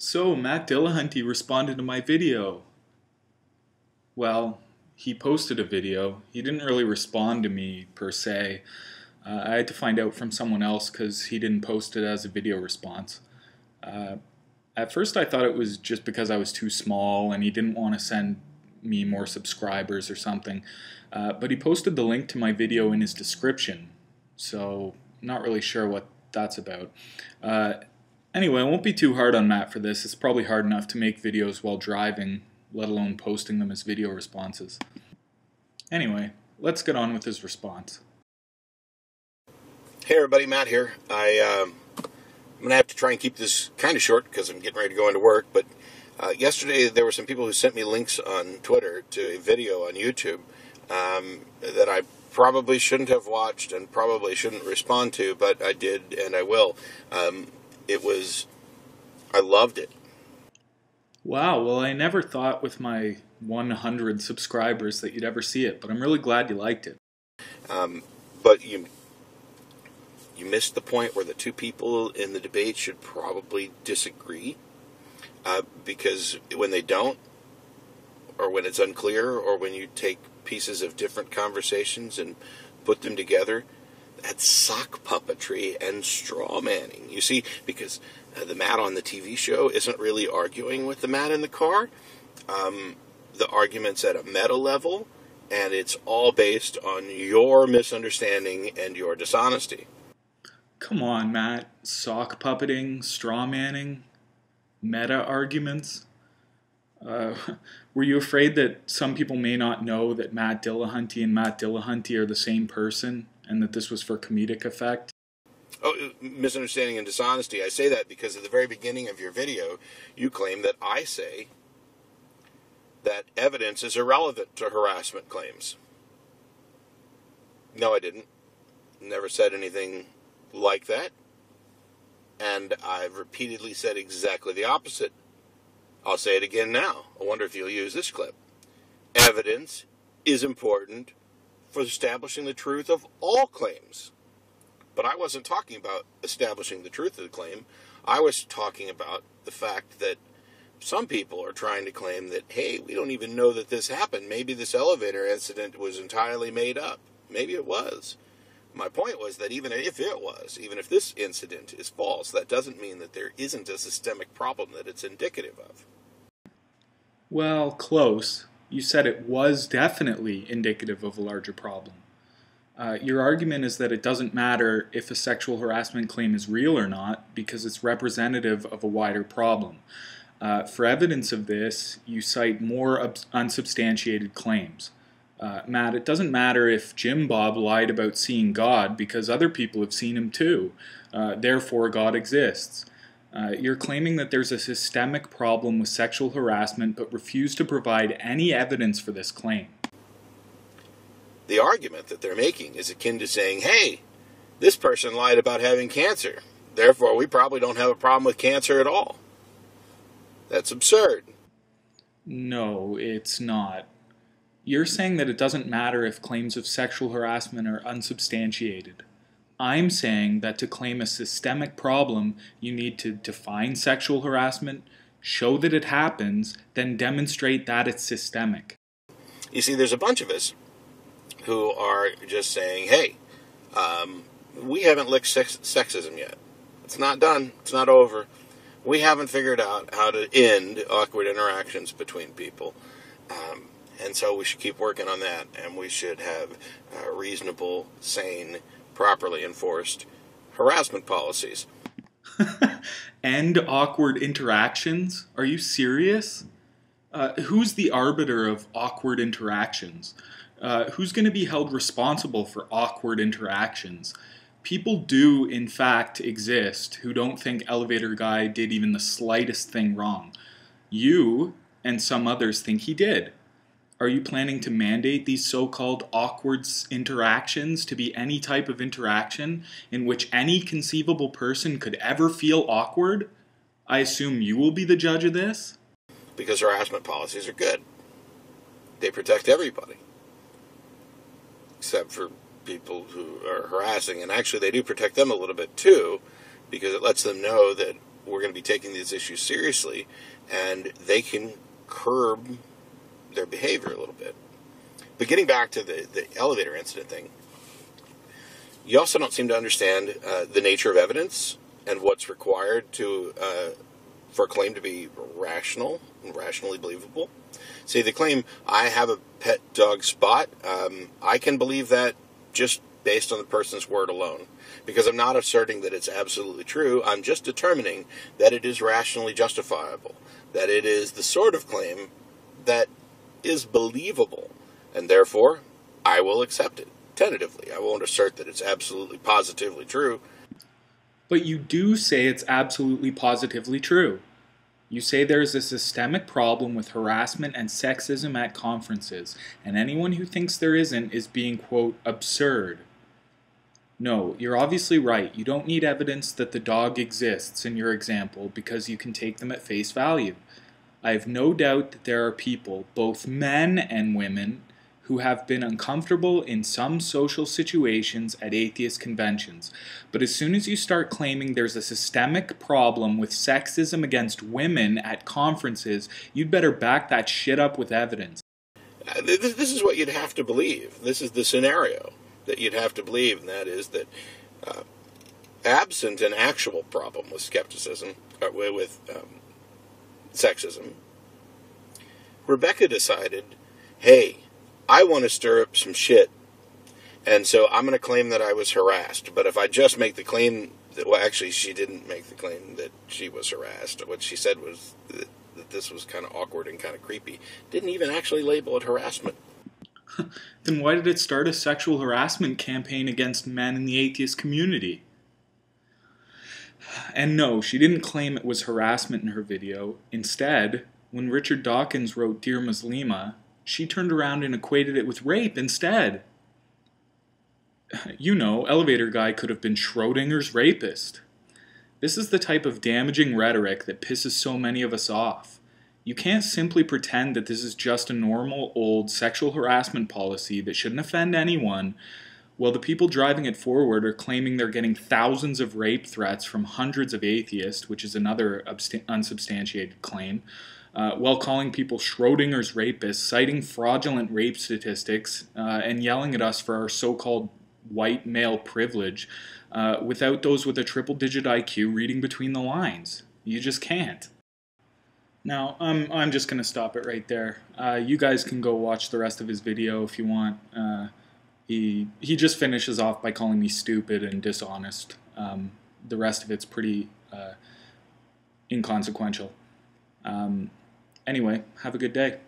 So, Matt Dillahunty responded to my video. Well, he posted a video. He didn't really respond to me, per se. I had to find out from someone else because he didn't post it as a video response. At first I thought it was just because I was too small and he didn't want to send me more subscribers or something. But he posted the link to my video in his description, so I'm not really sure what that's about. Anyway, I won't be too hard on Matt for this. It's probably hard enough to make videos while driving, let alone posting them as video responses. Anyway, let's get on with his response. Hey everybody, Matt here. I'm going to have to try and keep this kind of short because I'm getting ready to go into work, but yesterday there were some people who sent me links on Twitter to a video on YouTube that I probably shouldn't have watched and probably shouldn't respond to, but I did and I will. I loved it. Wow, well, I never thought with my 100 subscribers that you'd ever see it, but I'm really glad you liked it. But you missed the point where the two people in the debate should probably disagree, because when they don't, or when it's unclear, or when you take pieces of different conversations and put them together, that's sock puppetry and straw manning. You see, because the Matt on the TV show isn't really arguing with the Matt in the car. The argument's at a meta level, and it's all based on your misunderstanding and your dishonesty. Come on, Matt. Sock puppeting, straw manning, meta arguments. Were you afraid that some people may not know that Matt Dillahunty and Matt Dillahunty are the same person, and that this was for comedic effect? Oh, misunderstanding and dishonesty. I say that because at the very beginning of your video, you claim that I say that evidence is irrelevant to harassment claims. No, I didn't. Never said anything like that. And I've repeatedly said exactly the opposite. I'll say it again now. I wonder if you'll use this clip. Evidence is important for establishing the truth of all claims. But I wasn't talking about establishing the truth of the claim. I was talking about the fact that some people are trying to claim that, hey, we don't even know that this happened. Maybe this elevator incident was entirely made up. Maybe it was. My point was that even if this incident is false, that doesn't mean that there isn't a systemic problem that it's indicative of. Well, close. You said it was definitely indicative of a larger problem. Your argument is that it doesn't matter if a sexual harassment claim is real or not because it's representative of a wider problem. For evidence of this, you cite more unsubstantiated claims. Matt, it doesn't matter if Jim Bob lied about seeing God because other people have seen him too. Therefore, God exists. You're claiming that there's a systemic problem with sexual harassment but refuse to provide any evidence for this claim. The argument that they're making is akin to saying, hey, this person lied about having cancer. Therefore, we probably don't have a problem with cancer at all. That's absurd. No, it's not. You're saying that it doesn't matter if claims of sexual harassment are unsubstantiated. I'm saying that to claim a systemic problem, you need to define sexual harassment, show that it happens, then demonstrate that it's systemic. You see, there's a bunch of us who are just saying, hey, we haven't licked sexism yet. It's not done. It's not over. We haven't figured out how to end awkward interactions between people. And so we should keep working on that, and we should have reasonable, sane, properly enforced harassment policies. End awkward interactions? Are you serious? Who's the arbiter of awkward interactions? Who's going to be held responsible for awkward interactions? People do, in fact, exist who don't think Elevator Guy did even the slightest thing wrong. You and some others think he did. Are you planning to mandate these so-called awkward interactions to be any type of interaction in which any conceivable person could ever feel awkward? I assume you will be the judge of this? Because harassment policies are good. They protect everybody. Except for people who are harassing. And actually they do protect them a little bit too, because it lets them know that we're going to be taking these issues seriously, and they can curb their behavior a little bit. But getting back to the elevator incident thing, you also don't seem to understand the nature of evidence and what's required for a claim to be rational and rationally believable. Say the claim, I have a pet dog Spot, I can believe that just based on the person's word alone. Because I'm not asserting that it's absolutely true, I'm just determining that it is rationally justifiable. That it is the sort of claim that is believable. And therefore, I will accept it, tentatively. I won't assert that it's absolutely positively true. But you do say it's absolutely positively true. You say there's a systemic problem with harassment and sexism at conferences, and anyone who thinks there isn't is being, quote, absurd. No, you're obviously right. You don't need evidence that the dog exists in your example because you can take them at face value. I have no doubt that there are people, both men and women, who have been uncomfortable in some social situations at atheist conventions. But as soon as you start claiming there's a systemic problem with sexism against women at conferences, you'd better back that shit up with evidence. This is what you'd have to believe. This is the scenario that you'd have to believe, and that is that absent an actual problem with skepticism, with sexism, Rebecca decided, hey, I want to stir up some shit, and so I'm going to claim that I was harassed. But if I just make the claim that, well, actually, she didn't make the claim that she was harassed. What she said was that this was kind of awkward and kind of creepy. Didn't even actually label it harassment. Then why did it start a sexual harassment campaign against men in the atheist community? And no, she didn't claim it was harassment in her video. Instead, when Richard Dawkins wrote Dear Muslima, she turned around and equated it with rape instead. You know, Elevator Guy could have been Schrodinger's rapist. This is the type of damaging rhetoric that pisses so many of us off. You can't simply pretend that this is just a normal, old sexual harassment policy that shouldn't offend anyone, while the people driving it forward are claiming they're getting thousands of rape threats from hundreds of atheists, which is another unsubstantiated claim, while calling people Schrodinger's rapists, citing fraudulent rape statistics, and yelling at us for our so-called white male privilege, without those with a triple-digit IQ reading between the lines. You just can't. Now, I'm just going to stop it right there. You guys can go watch the rest of his video if you want. He just finishes off by calling me stupid and dishonest. The rest of it's pretty inconsequential. Anyway, have a good day.